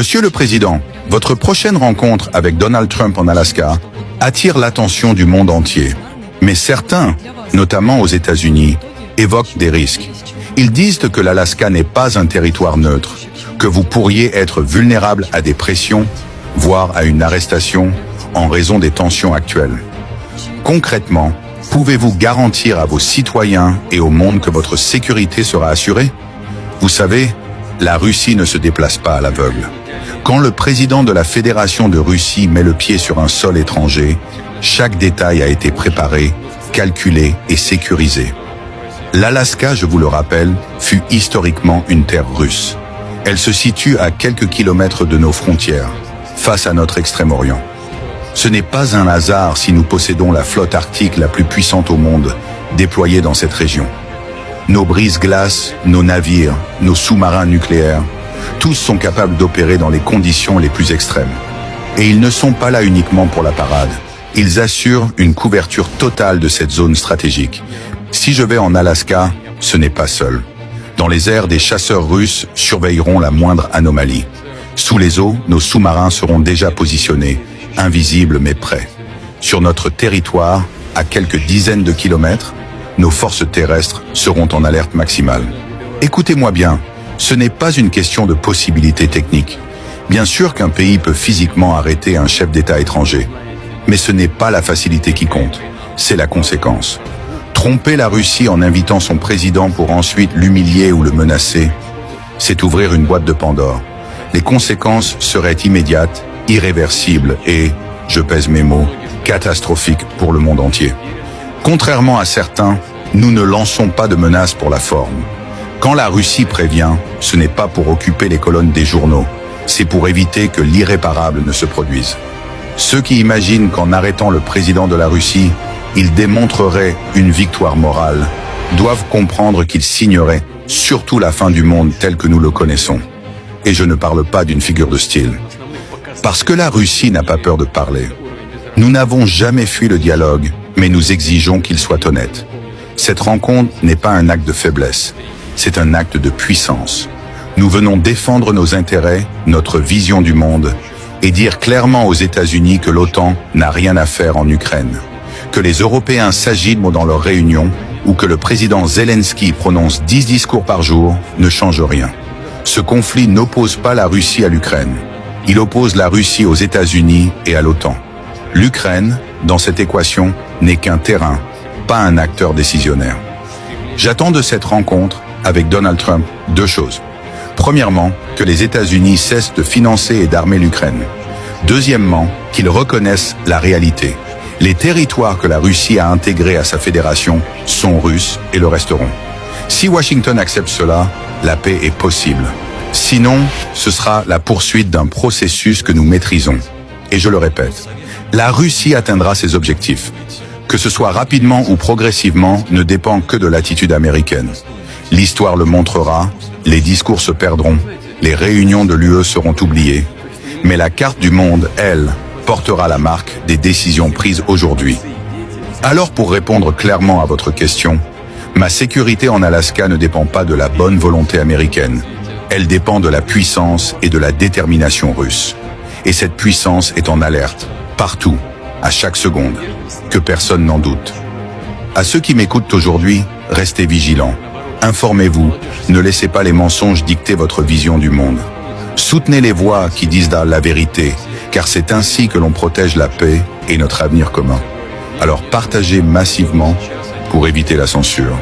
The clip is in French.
Monsieur le Président, votre prochaine rencontre avec Donald Trump en Alaska attire l'attention du monde entier. Mais certains, notamment aux États-Unis, évoquent des risques. Ils disent que l'Alaska n'est pas un territoire neutre, que vous pourriez être vulnérable à des pressions, voire à une arrestation, en raison des tensions actuelles. Concrètement, pouvez-vous garantir à vos citoyens et au monde que votre sécurité sera assurée? Vous savez, la Russie ne se déplace pas à l'aveugle. Quand le président de la Fédération de Russie met le pied sur un sol étranger, chaque détail a été préparé, calculé et sécurisé. L'Alaska, je vous le rappelle, fut historiquement une terre russe. Elle se situe à quelques kilomètres de nos frontières, face à notre Extrême-Orient. Ce n'est pas un hasard si nous possédons la flotte arctique la plus puissante au monde, déployée dans cette région. Nos brise-glaces, nos navires, nos sous-marins nucléaires, tous sont capables d'opérer dans les conditions les plus extrêmes. Et ils ne sont pas là uniquement pour la parade. Ils assurent une couverture totale de cette zone stratégique. Si je vais en Alaska, ce n'est pas seul. Dans les airs, des chasseurs russes surveilleront la moindre anomalie. Sous les eaux, nos sous-marins seront déjà positionnés, invisibles mais prêts. Sur notre territoire, à quelques dizaines de kilomètres, nos forces terrestres seront en alerte maximale. Écoutez-moi bien, ce n'est pas une question de possibilité technique. Bien sûr qu'un pays peut physiquement arrêter un chef d'État étranger, mais ce n'est pas la facilité qui compte, c'est la conséquence. Tromper la Russie en invitant son président pour ensuite l'humilier ou le menacer, c'est ouvrir une boîte de Pandore. Les conséquences seraient immédiates, irréversibles et, je pèse mes mots, catastrophiques pour le monde entier. Contrairement à certains, nous ne lançons pas de menaces pour la forme. Quand la Russie prévient, ce n'est pas pour occuper les colonnes des journaux, c'est pour éviter que l'irréparable ne se produise. Ceux qui imaginent qu'en arrêtant le président de la Russie, ils démontreraient une victoire morale, doivent comprendre qu'ils signeraient surtout la fin du monde tel que nous le connaissons. Et je ne parle pas d'une figure de style. Parce que la Russie n'a pas peur de parler. Nous n'avons jamais fui le dialogue, mais nous exigeons qu'il soit honnête. Cette rencontre n'est pas un acte de faiblesse, c'est un acte de puissance. Nous venons défendre nos intérêts, notre vision du monde, et dire clairement aux États-Unis que l'OTAN n'a rien à faire en Ukraine. Que les Européens s'agitent dans leurs réunions ou que le président Zelensky prononce 10 discours par jour ne change rien. Ce conflit n'oppose pas la Russie à l'Ukraine. Il oppose la Russie aux États-Unis et à l'OTAN. L'Ukraine, dans cette équation, n'est qu'un terrain, pas un acteur décisionnaire. J'attends de cette rencontre avec Donald Trump 2 choses. Premièrement, que les États-Unis cessent de financer et d'armer l'Ukraine. Deuxièmement, qu'ils reconnaissent la réalité. Les territoires que la Russie a intégrés à sa fédération sont russes et le resteront. Si Washington accepte cela, la paix est possible. Sinon, ce sera la poursuite d'un processus que nous maîtrisons. Et je le répète, la Russie atteindra ses objectifs. Que ce soit rapidement ou progressivement ne dépend que de l'attitude américaine. L'histoire le montrera, les discours se perdront, les réunions de l'UE seront oubliées. Mais la carte du monde, elle, portera la marque des décisions prises aujourd'hui. Alors pour répondre clairement à votre question, ma sécurité en Alaska ne dépend pas de la bonne volonté américaine. Elle dépend de la puissance et de la détermination russe. Et cette puissance est en alerte, partout, à chaque seconde, que personne n'en doute. À ceux qui m'écoutent aujourd'hui, restez vigilants. Informez-vous, ne laissez pas les mensonges dicter votre vision du monde. Soutenez les voix qui disent la vérité, car c'est ainsi que l'on protège la paix et notre avenir commun. Alors partagez massivement pour éviter la censure.